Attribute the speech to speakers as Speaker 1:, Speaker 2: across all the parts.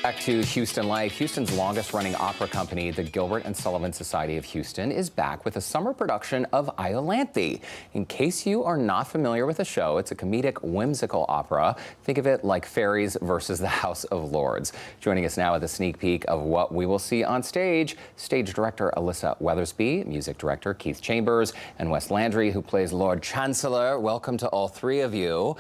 Speaker 1: Back to Houston Life. Houston's longest-running opera company, the Gilbert and Sullivan Society of Houston, is back with a summer production of Iolanthe. In case you are not familiar with the show, it's a comedic, whimsical opera. Think of it like fairies versus the House of Lords. Joining us now with a sneak peek of what we will see on stage, stage director Alyssa Weathersby, music director Keith Chambers, and Wes Landry, who plays Lord Chancellor. Welcome to all three of you.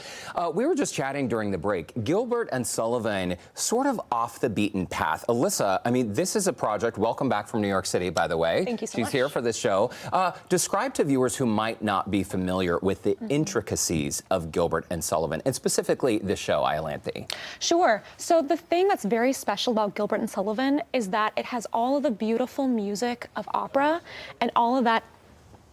Speaker 1: We were just chatting during the break. Gilbert and Sullivan, sort of off the beaten path. Alyssa, I mean, this is a project. Welcome back from New York City, by the way.
Speaker 2: Thank you so much.
Speaker 1: She's here for this show. Describe to viewers who might not be familiar with the intricacies of Gilbert and Sullivan, and specifically the show, Iolanthe.
Speaker 2: Sure. So the thing that's very special about Gilbert and Sullivan is that it has all of the beautiful music of opera and all of that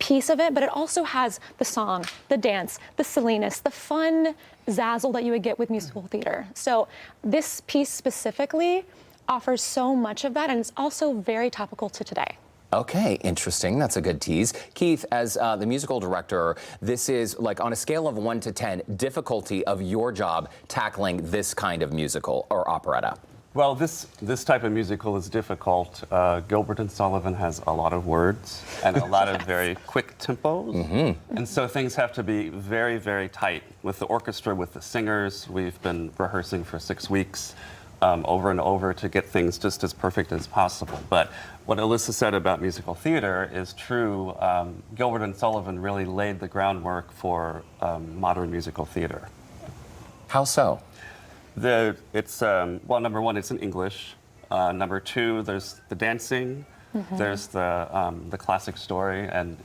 Speaker 2: piece of it, but it also has the song, the dance, the silliness, the fun zazzle that you would get with musical theater. So this piece specifically offers so much of that, and it's also very topical to today.
Speaker 1: Okay, interesting. That's a good tease. Keith, as the musical director, this is like on a scale of 1 to 10, difficulty of your job tackling this kind of musical or operetta.
Speaker 3: Well, this type of musical is difficult. Gilbert and Sullivan has a lot of words and a lot of very quick tempos. And so things have to be very, very tight. With the orchestra, with the singers, we've been rehearsing for 6 weeks over and over to get things just as perfect as possible. But what Alyssa said about musical theater is true. Gilbert and Sullivan really laid the groundwork for modern musical theater.
Speaker 1: How so?
Speaker 3: Well, number one, it's in English. Number two, there's the dancing. There's the classic story, and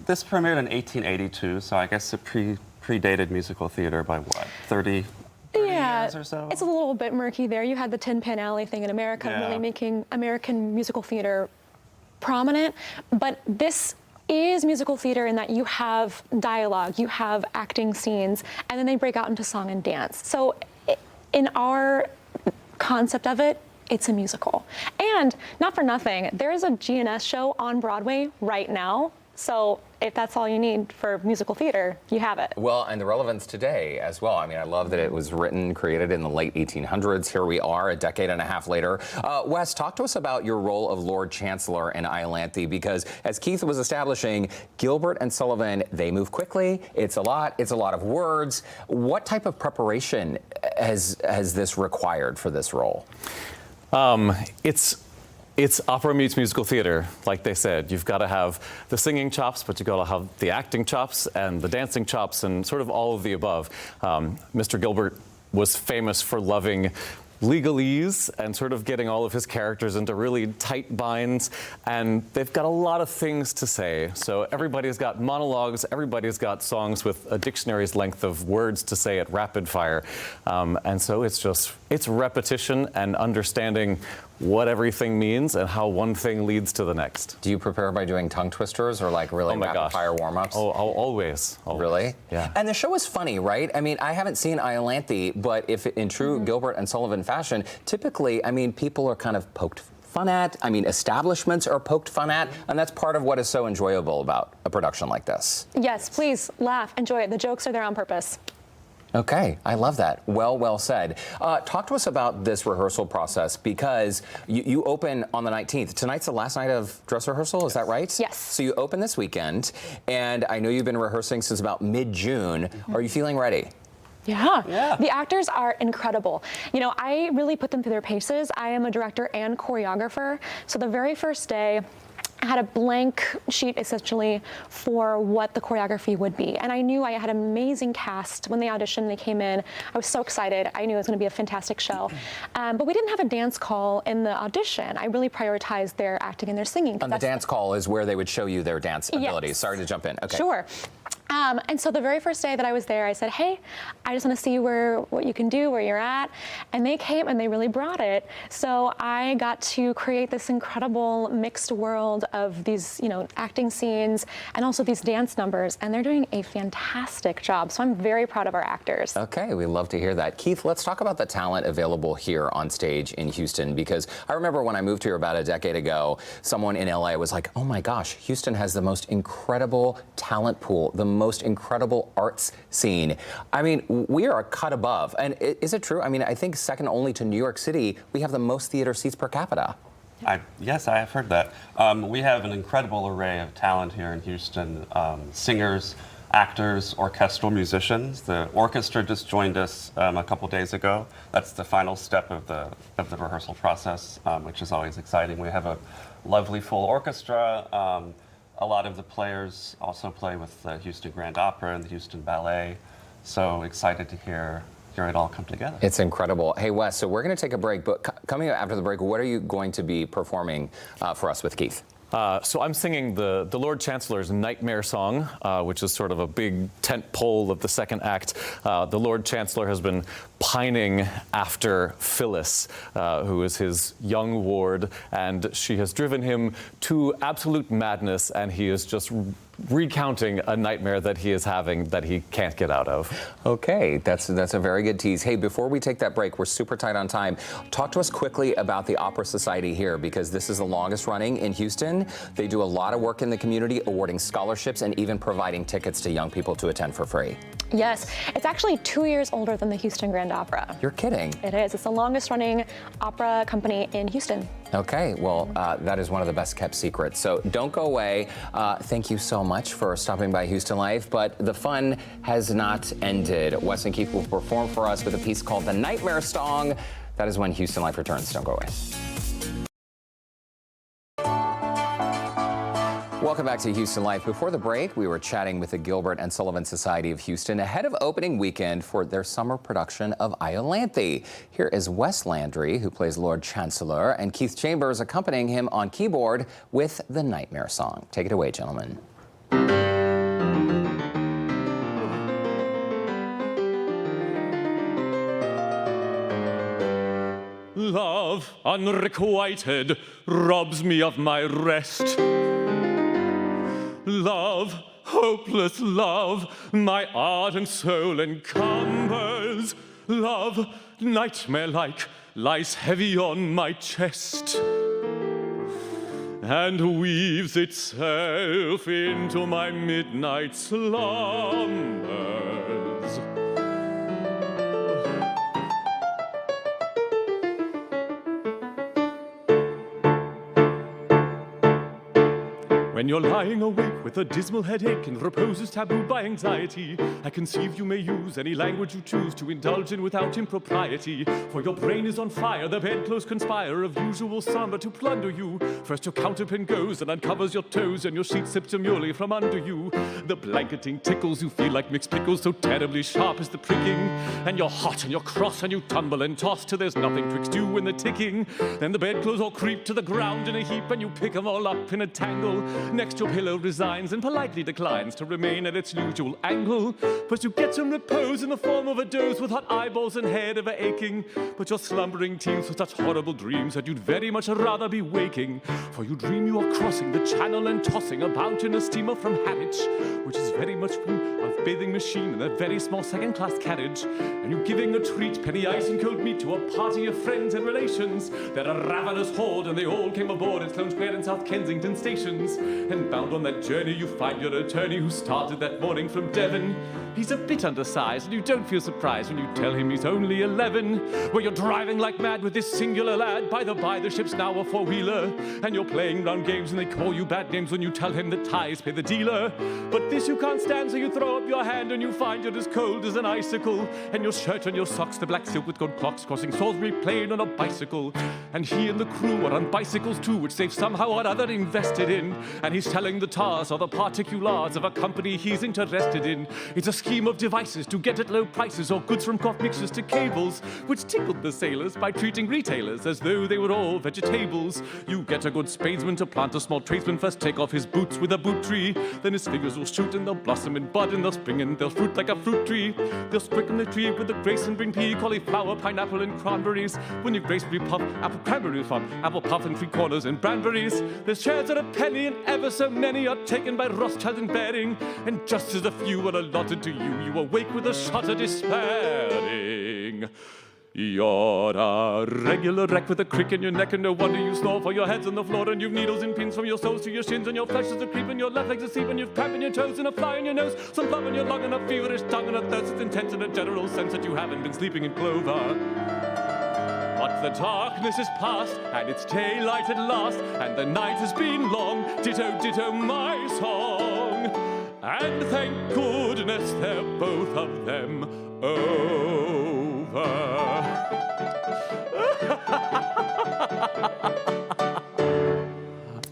Speaker 3: this premiered in 1882, so I guess it predated musical theater by what, 30 years or so?
Speaker 2: It's a little bit murky there. You had the Tin Pan Alley thing in America, really making American musical theater prominent, but this is musical theater in that you have dialogue, you have acting scenes, and then they break out into song and dance. So in our concept of it, it's a musical. And not for nothing, there is a GNS show on Broadway right now. So if that's all you need for musical theater, you have it.
Speaker 1: Well, and the relevance today as well. I mean, I love that it was written, created in the late 1800s. Here we are, a decade and a half later. Wes, talk to us about your role of Lord Chancellor in Iolanthe, because as Keith was establishing, Gilbert and Sullivan, they move quickly. It's a lot of words. What type of preparation has this required for this role?
Speaker 4: It's opera meets musical theater, like they said. You've got to have the singing chops, but you've got to have the acting chops and the dancing chops and sort of all of the above. Mr. Gilbert was famous for loving legalese and sort of getting all of his characters into really tight binds, and they've got a lot of things to say. So everybody's got monologues, everybody's got songs with a dictionary's length of words to say at rapid fire. And so it's repetition and understanding what everything means and how one thing leads to the next.
Speaker 1: Do you prepare by doing tongue twisters or like really rapid fire warm-ups?
Speaker 4: Oh, always.
Speaker 1: Really?
Speaker 4: Yeah.
Speaker 1: And the show is funny, right? I mean, I haven't seen Iolanthe, but if in true Gilbert and Sullivan fashion, typically, I mean, people are kind of poked fun at. I mean, establishments are poked fun at, and that's part of what is so enjoyable about a production like this.
Speaker 2: Yes, please laugh, enjoy it. The jokes are there on purpose.
Speaker 1: Okay, I love that. Well said. Talk to us about this rehearsal process, because you open on the 19th. Tonight's the last night of dress rehearsal, is that right?
Speaker 2: Yes.
Speaker 1: So you open this weekend, and I know you've been rehearsing since about mid-June. Are you feeling ready?
Speaker 2: Yeah. The actors are incredible. You know, I really put them through their paces. I am a director and choreographer. So the very first day, I had a blank sheet essentially for what the choreography would be. And I knew I had an amazing cast. When they auditioned, they came in. I was so excited. I knew it was going to be a fantastic show. But we didn't have a dance call in the audition. I really prioritized their acting and their singing.
Speaker 1: And the dance call is where they would show you their dance abilities.
Speaker 2: Yes.
Speaker 1: Sorry to jump in. Okay.
Speaker 2: Sure. And so the very first day that I was there, I said, hey, I just want to see what you can do, where you're at. And they came and they really brought it. So I got to create this incredible mixed world of these, acting scenes and also these dance numbers. And they're doing a fantastic job. So I'm very proud of our actors.
Speaker 1: Okay, we love to hear that. Keith, let's talk about the talent available here on stage in Houston, because I remember when I moved here about a decade ago, someone in LA was like, oh my gosh, Houston has the most incredible talent pool, the most incredible arts scene. I mean, we are a cut above. And is it true? I mean, I think second only to New York City, we have the most theater seats per capita.
Speaker 3: Yes, I have heard that. We have an incredible array of talent here in Houston. Singers, actors, orchestral musicians. The orchestra just joined us a couple days ago. That's the final step of the rehearsal process, which is always exciting. We have a lovely full orchestra. A lot of the players also play with the Houston Grand Opera and the Houston Ballet. So excited to hear it all come together.
Speaker 1: It's incredible. Hey, Wes, so we're going to take a break, but coming up after the break, what are you going to be performing for us with Keith?
Speaker 4: So I'm singing the Lord Chancellor's Nightmare Song, which is sort of a big tent pole of the second act. The Lord Chancellor has been pining after Phyllis, who is his young ward, and she has driven him to absolute madness, and he is just recounting a nightmare that he is having that he can't get out of.
Speaker 1: Okay, that's a very good tease. Hey, before we take that break, we're super tight on time. Talk to us quickly about the Opera Society here, because this is the longest running in Houston. They do a lot of work in the community, awarding scholarships and even providing tickets to young people to attend for free.
Speaker 2: Yes, it's actually 2 years older than the Houston Grand Opera.
Speaker 1: You're kidding.
Speaker 2: It is. It's the longest running opera company in Houston.
Speaker 1: Okay, well, that is one of the best kept secrets. So don't go away. Thank you so much for stopping by Houston Life, but the fun has not ended. Wes and Keith will perform for us with a piece called The Nightmare Song. That is when Houston Life returns. Don't go away. Welcome back to Houston Life. Before the break, we were chatting with the Gilbert and Sullivan Society of Houston ahead of opening weekend for their summer production of Iolanthe. Here is Wes Landry, who plays Lord Chancellor, and Keith Chambers accompanying him on keyboard with the Nightmare Song. Take it away, gentlemen.
Speaker 5: Love unrequited robs me of my rest. Love, hopeless love, my ardent soul encumbers. Love, nightmare-like, lies heavy on my chest and weaves itself into my midnight slumbers. When you're lying awake with a dismal headache and repose is tabooed by anxiety, I conceive you may use any language you choose to indulge in without impropriety. For your brain is on fire, the bedclothes conspire of usual slumber to plunder you. First your counterpane goes and uncovers your toes, and your sheet slips demurely from under you. The blanketing tickles, you feel like mixed pickles, so terribly sharp is the pricking. And you're hot and you're cross and you tumble and toss till there's nothing twixt you and the ticking. Then the bedclothes all creep to the ground in a heap, and you pick them all up in a tangle. Next your pillow resigns and politely declines to remain at its usual angle. But you get some repose in the form of a doze with hot eyeballs and head ever aching. But your slumbering teems with such horrible dreams that you'd very much rather be waking. For you dream you are crossing the channel and tossing about in a steamer from Harwich, which is very much a bathing machine in a very small second-class carriage. And you giving a treat, penny ice and cold meat to a party of friends and relations. They're a ravenous horde and they all came aboard at Sloane Square and South Kensington stations. And bound on that journey you find your attorney who started that morning from Devon. He's a bit undersized and you don't feel surprised when you tell him he's only 11. Where you're driving like mad with this singular lad. By the by, the ship's now a four-wheeler. And you're playing round games and they call you bad names when you tell him the ties pay the dealer. But this you can't stand, so you throw up your hand and you find you're as cold as an icicle. And your shirt and your socks, the black silk with gold clocks, crossing Salisbury Plain on a bicycle. And he and the crew are on bicycles too, which they've somehow or other invested in. And he's telling the tars or the particulars of a company he's interested in. It's a scheme of devices to get at low prices or goods from cough mixtures to cables, which tickled the sailors by treating retailers as though they were all vegetables. You get a good spadesman to plant a small tradesman, first take off his boots with a boot tree, then his fingers will shoot and they'll blossom in bud and they'll spring and they'll fruit like a fruit tree. They'll quicken the tree with the grace and bring pea, cauliflower, pineapple and cranberries. When you gracefully puff apple cranberry fun, apple puff and 3 corners and branberries. There's shares at a penny and ever so many are taken by Rothschild and Baring. And just as a few are allotted to you, you awake with a shudder despairing. You're a regular wreck with a crick in your neck, and no wonder you snore, for your head's on the floor, and you've needles and pins from your soles to your shins, and your flesh is a creep, and your left leg's a sleep, and you've cramp in your toes, and a fly in your nose, some flub in your lung, and a feverish tongue, and a thirst that's intense, and a general sense that you haven't been sleeping in clover. But the darkness is past, and it's daylight at last, and the night has been long, ditto, ditto, my song. And thank goodness they're both of them over.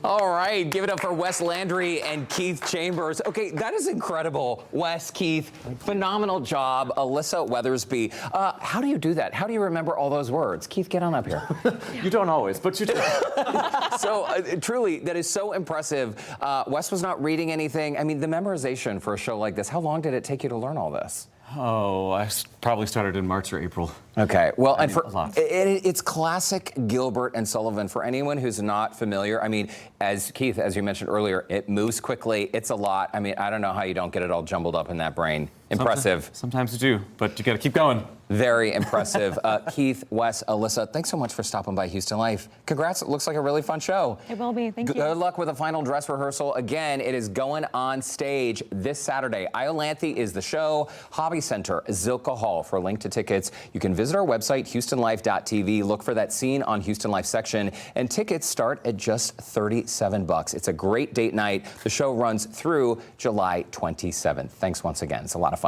Speaker 1: All right, give it up for Wes Landry and Keith Chambers. Okay, that is incredible. Wes, Keith, phenomenal job. Alyssa Weathersby. How do you do that? How do you remember all those words? Keith, get on up here.
Speaker 4: You don't always, but you do.
Speaker 1: So truly, that is so impressive. Wes was not reading anything. I mean, the memorization for a show like this, how long did it take you to learn all this?
Speaker 4: Oh, I probably started in March or April.
Speaker 1: Okay, well, and
Speaker 4: a
Speaker 1: for
Speaker 4: lot.
Speaker 1: It's classic Gilbert and Sullivan. For anyone who's not familiar, I mean, as Keith, as you mentioned earlier, it moves quickly. It's a lot. I mean, I don't know how you don't get it all jumbled up in that brain. Impressive.
Speaker 4: Sometimes you do, but you got to keep going.
Speaker 1: Very impressive. Keith, Wes, Alyssa, thanks so much for stopping by Houston Life. Congrats. It looks like a really fun show.
Speaker 2: It will be. Thank you.
Speaker 1: Good luck with the final dress rehearsal. Again, it is going on stage this Saturday. Iolanthe is the show. Hobby Center, Zilka Hall. For a link to tickets, you can visit our website, HoustonLife.tv. Look for that Scene on Houston Life section, and tickets start at just $37. It's a great date night. The show runs through July 27th. Thanks once again. It's a lot of fun.